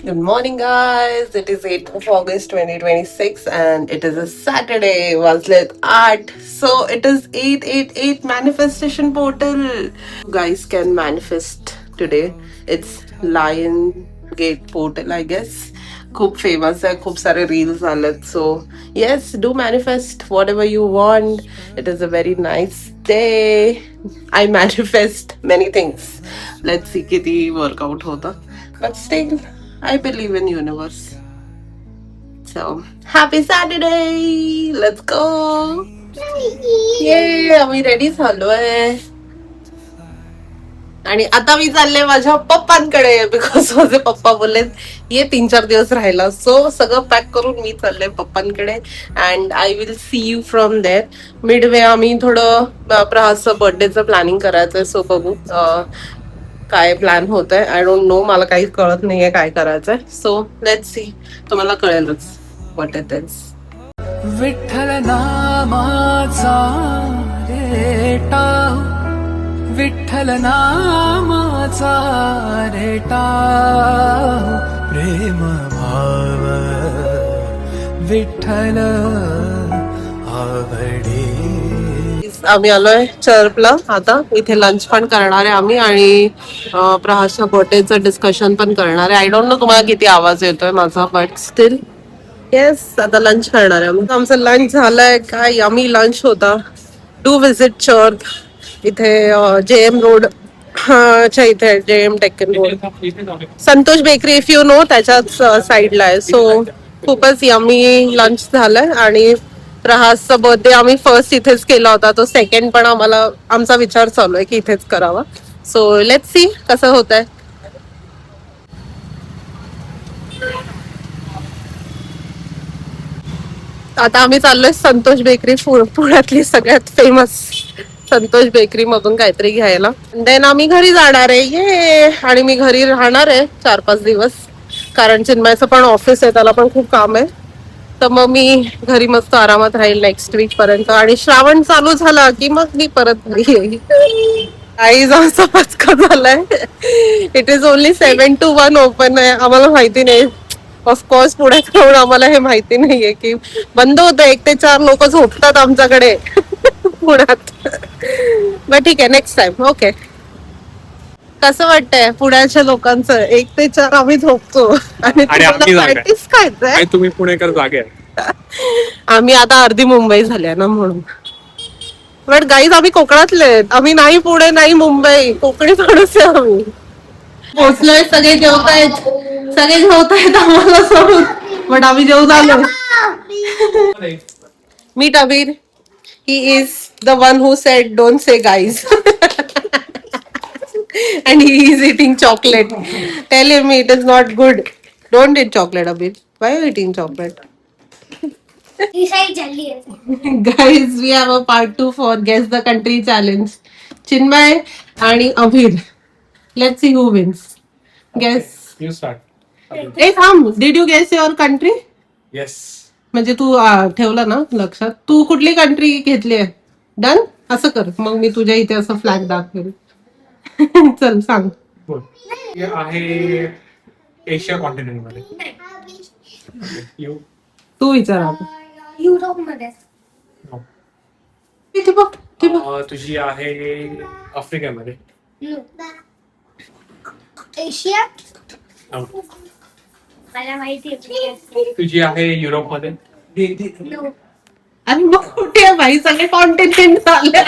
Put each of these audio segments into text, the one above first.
Good morning, guys. It is 8th of August 2026 and it is a Saturday. Waslet art. So it is 888 manifestation portal. You guys can manifest today. It's Lion Gate portal, I guess. खूप famous आहे खूप सारे reels आलेत so yes do manifest what ever you want it is a very nice day I manifest many things let's see किती workout होतं but still I believe in universe. So happy Saturday! Let's go! Yay! आम्ही ready झालोय आणि आता मी चालले माझ्या पप्पांकडे because माझे पप्पा बोलले ये 3-4 दिवस राहिला सो सगळं पॅक करून मी चालले पप्पांकडे and I will see you from there midway आम्ही थोडं प्रहासचं बर्थडेचं प्लॅनिंग करायचंय सो बघू काय प्लॅन होत आहे आय डोंट नो मला काही कळत नाहीये काय करायचंय सो लेट्स सी तुम्हाला कळेलच व्हॉट इट इज विठ्ठल नामाचा रेटा विठ्ठल नामाचा रेटा प्रेम भाव विठ्ठल आवडे. आम्ही आलोय चर्चला आता इथे लंच पण करणार आहे आम्ही आणि प्रहासच्या बर्थडेचं डिस्कशन पण करणार आहे आय डोंट नो तुम्हाला किती आवाज येतोय माझा बट स्टील येस आता लंच करणार आहे आमचं लंच झालंय काय आम्ही लंच होता डू विजिट चर्च इथे JM रोड च्या इथे JM Tekken road Santosh bakery if you know त्याच्याच साईडला आहे सो खूपच यमी लंच झालंय आणि प्रहासचा बर्थडे आम्ही फर्स्ट इथेच केला होता तो सेकंड पण आम्हाला आमचा विचार चालू आहे की इथेच करावा सो लेट्स सी कसं होत आहे आता आम्ही चाललोय संतोष बेकरी पुण्यातली सगळ्यात फेमस संतोष बेकरी मधून काहीतरी घ्यायला देन आम्ही घरी जाणार आहे ये आणि मी घरी राहणार आहे 4-5 दिवस कारण चिन्मयचं पण ऑफिस आहे त्याला पण खूप काम आहे तर मग मी घरी मस्त आरामात राहील नेक्स्ट वीक पर्यंत आणि श्रावण चालू झाला की मग मी परत घरी येईल आई जाऊन पचका झालाय it is only 7 to 1 open आहे आम्हाला माहिती नाही ऑफकोर्स पुण्यात राहून आम्हाला हे माहिती नाहीये की बंद होतं 1 ते 4 लोक झोपतात आमच्याकडे पुण्यात मग ठीक आहे नेक्स्ट टाइम ओके कसं वाटतंय पुण्याच्या लोकांचं 1 ते 4 आम्ही झोपतो आणि प्रॅक्टिस खायचंय तुम्ही पुणेकर जागे आम्ही आता अर्धी मुंबई झाल्या ना म्हणून बट गाईज आम्ही कोकणातले आहेत आम्ही नाही पुणे नाही मुंबई कोकणी माणूस आहे आम्ही पोचलोय सगळे जेवतायत आम्हाला सोडून बट आम्ही जेवून आलो मीट अबीर he is the one who said don't say guys and he is eating chocolate. Tell him it is not good. Don't eat chocolate, Abir. Why are you eating chocolate? Guys, we have a part 2 for Guess the Country challenge. Chinmay and Abir. Let's see who wins. Guess. You start. Hey, Tham, did you guess your country? Yes. म्हणजे तू ठेवलं ना लक्षात तू कुठली country घेतली आहे done असं कर मग मी तुझ्या इथे असं फ्लॅग दाखवेल चल सांग हे आहे एशिया कॉन्टिनेंट मध्ये. यू तू विचार आता युरोप मध्ये इथे बघ ते बघ तुझी आहे आफ्रिकेमध्ये. Asia No. मला माहिती आहे तुझी आहे युरोप मध्ये. आणि मग कुठे आहे भाई सगळे कॉन्टिनेंट झाले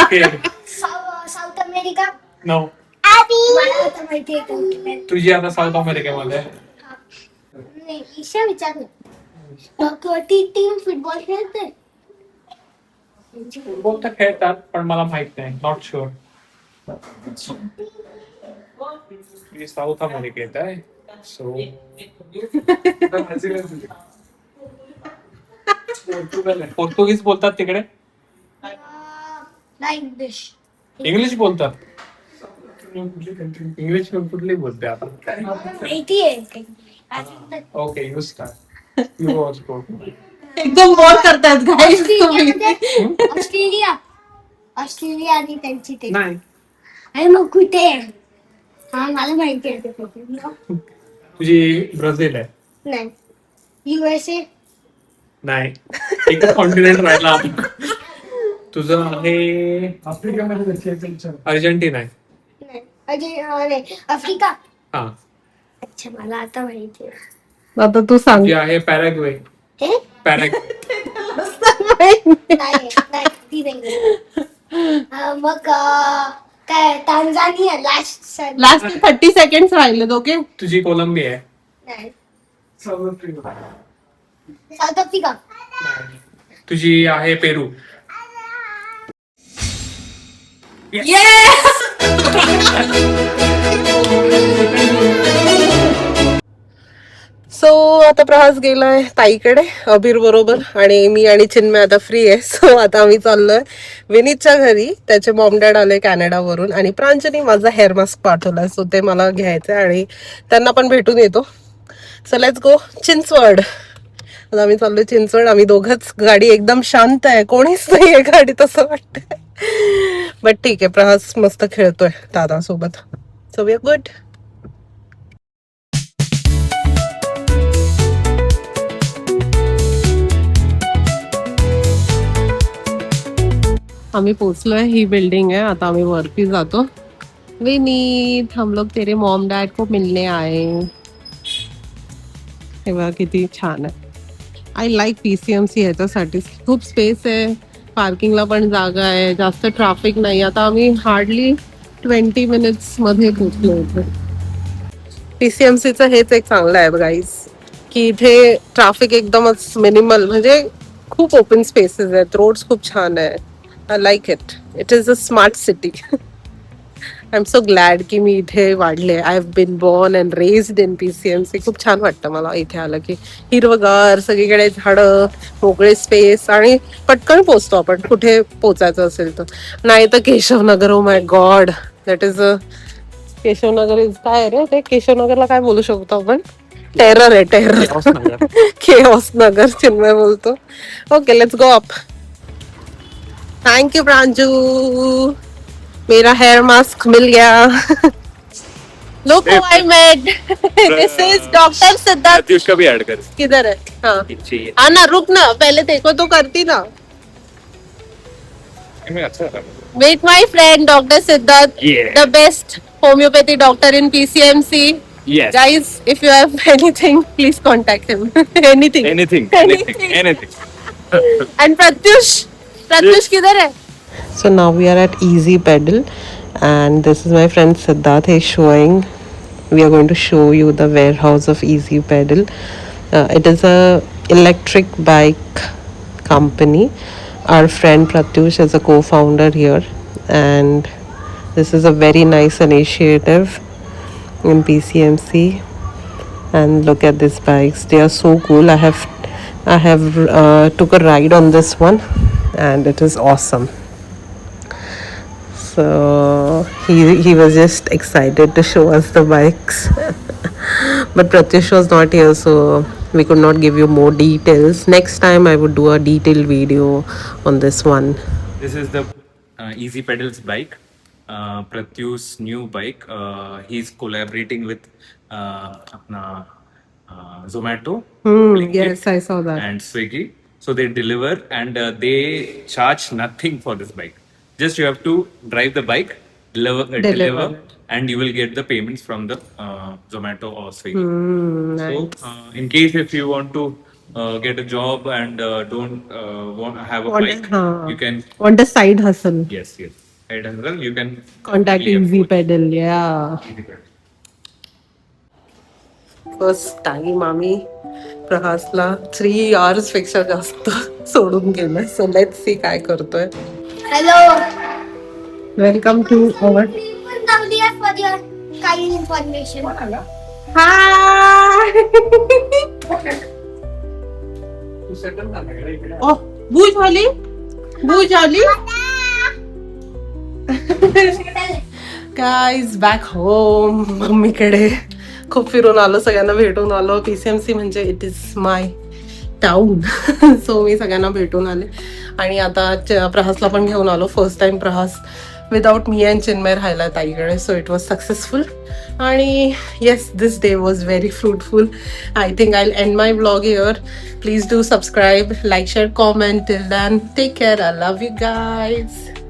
साऊथ अमेरिका नो. मला आता माहिती आहे तुझी आता साऊथ अमेरिकेमध्ये. नाही एशिया विचार ती टीम फुटबॉल खेळते फुटबॉल तर खेळतात पण मला माहित नाही नॉट शुअर. साऊथ अमेरिकेत आहे सो पोर्तुगीज बोलतात तिकडे. नाही इंग्लिश इंग्लिश बोलतात. इंग्लिश कुठली बोलते आपण. माहिती आहे okay you start. You also. एकदम बोर करतात गाईस तुम्ही ऑस्ट्रेलिया ऑस्ट्रेलिया आणि त्यांची ते नाही अरे मग कुठे हा मला माहिती आहे ते कुठे. तुझी ब्राझील आहे. नाही. USA. नाही, एकच कॉन्टिनेंट राहिला आता. तुझं आहे आफ्रिकेमध्ये अर्जेंटिना आहे. नाही. नाही. आफ्रिका. हा. अच्छा, मला आता माहिती आहे. आता तू सांग. तुझी आहे पॅराग्वे. हे? पॅराग्वे. नाही, ती नाही. मग काय टांझानिया लास्ट. लास्ट 30 सेकंड राहिले ओके. तुझी कोलंबिया आहे. नाही. South Africa. South Africa. नाही. तुझी आहे पेरू. सो आता प्रवास गेलाय ताईकडे अबीर बरोबर आणि मी आणि चिन्मय आता फ्री आहे. सो आता आम्ही चाललोय विनीतच्या घरी. त्याचे मॉम डॅड आले कॅनडावरून आणि प्रांजनी माझा हेअर मास्क पाठवलाय. सो ते मला घ्यायचंय आणि त्यांना पण भेटून येतो. So let's go Chinchwad. आता आम्ही चाललोय चिंचवड. आम्ही दोघंच. गाडी एकदम शांत आहे, कोणीच नाहीये गाडीत असं वाटतंय. बट ठीक आहे, प्रवास मस्त खेळतोय दादासोबत. So we are good. आम्ही पोचलोय. ही बिल्डिंग आहे. आता आम्ही वरती जातो. विनीत, हम लोग तेरे मॉम डॅड को मिलने आए. हे बघा किती छान आहे. आय लाईक PCMC ह्याच्यासाठी. खूप स्पेस आहे, पार्किंगला पण जागा आहे, जास्त ट्रॅफिक नाही. आता आम्ही हार्डली 20 मिनिट्स मध्ये पोचलो इथे. PCMCचं हेच एक चांगलं आहे गाईज, की इथे ट्रॅफिक एकदमच मिनिमल, म्हणजे खूप ओपन स्पेसेस आहेत, रोड्स खूप छान आहे. I like it. It is a smart city. I'm so glad की मी इथे वाढले. I have been born and raised in PCMC. खूप छान वाटतं मला इथे आलं की. हिरवगार, सगळीकडे झाडं, मोकळे स्पेस आणि पटकन पोचतो आपण कुठे पोचायचं असेल तर. नाही तर Keshavnagar, oh my God, that is a Keshavnagar is काय रे ते, केशवनगरला काय बोलू शकतो आपण? टेरर आहे, टेरर. केओस नगर चिन्मय बोलतो. Okay, let's go up. Thank you Pranju, मेरा हेयर मास्क मिल गया. Look who I met. This is doctor Siddharth. Pratyush का भी ऐड कर. किधर है? हाँ चाहिए. हाँ ना, रुक ना, पहले देखो तो करती ना. अच्छा लगा. Meet my friend Dr. Siddharth, Yeah. the best homeopathy doctor in PCMC. Yes. Guys, if you have anything, please contact him. Anything. Anything. And Pratyush किधर है? So now we are at Easy Pedal and this is my friend Siddharth. He's showing, we are going to show you the warehouse of Easy Pedal. It is a electric bike company. Our friend Pratyush is a co-founder here and this is a very nice initiative in PCMC. And look at these bikes, they are so cool. I have took a ride on this one and it is awesome. So he was just excited to show us the bikes. But Pratyush was not here, so we could not give you more details. Next time I would do a detailed video on this one. This is the Easy Pedals bike. Pratyush's new bike. He's collaborating with Apna Zomato, Blinkit, Yes, I saw that. and Swiggy. So they deliver and they charge nothing for this bike. Just you have to drive the bike, deliver and you will get the payments from the Zomato or Swiggy. Nice. So in case if you want to get a job and don't want to have a bike, you can Want a side hustle? yes. Right, and well, you can Contact really Easy afford Pedal. Yeah. Easy Pedal. First time आम्ही प्रहासला 3 hours पेक्षा जास्त सोडून गेलोय. So let's see काय करतोय. Hello. Welcome to our. काही information. Hi. तू settle झाला का रे इकडे? ओ बूझ आली. गाईज बॅक होम, मम्मीकडे. खूप फिरून आलो, सगळ्यांना भेटून आलो. PCMC म्हणजे it is my town. So मी सगळ्यांना भेटून आले आणि आता प्रहासला पण घेऊन आलो. फर्स्ट टाइम प्रहास विदाउट मी अँड चिन्मय राहायला ताईकडे. So it was successful. आणि yes, this day was very fruitful. I think I end my vlog here. Please do subscribe, like, share, comment. Till then take care. I love you guys.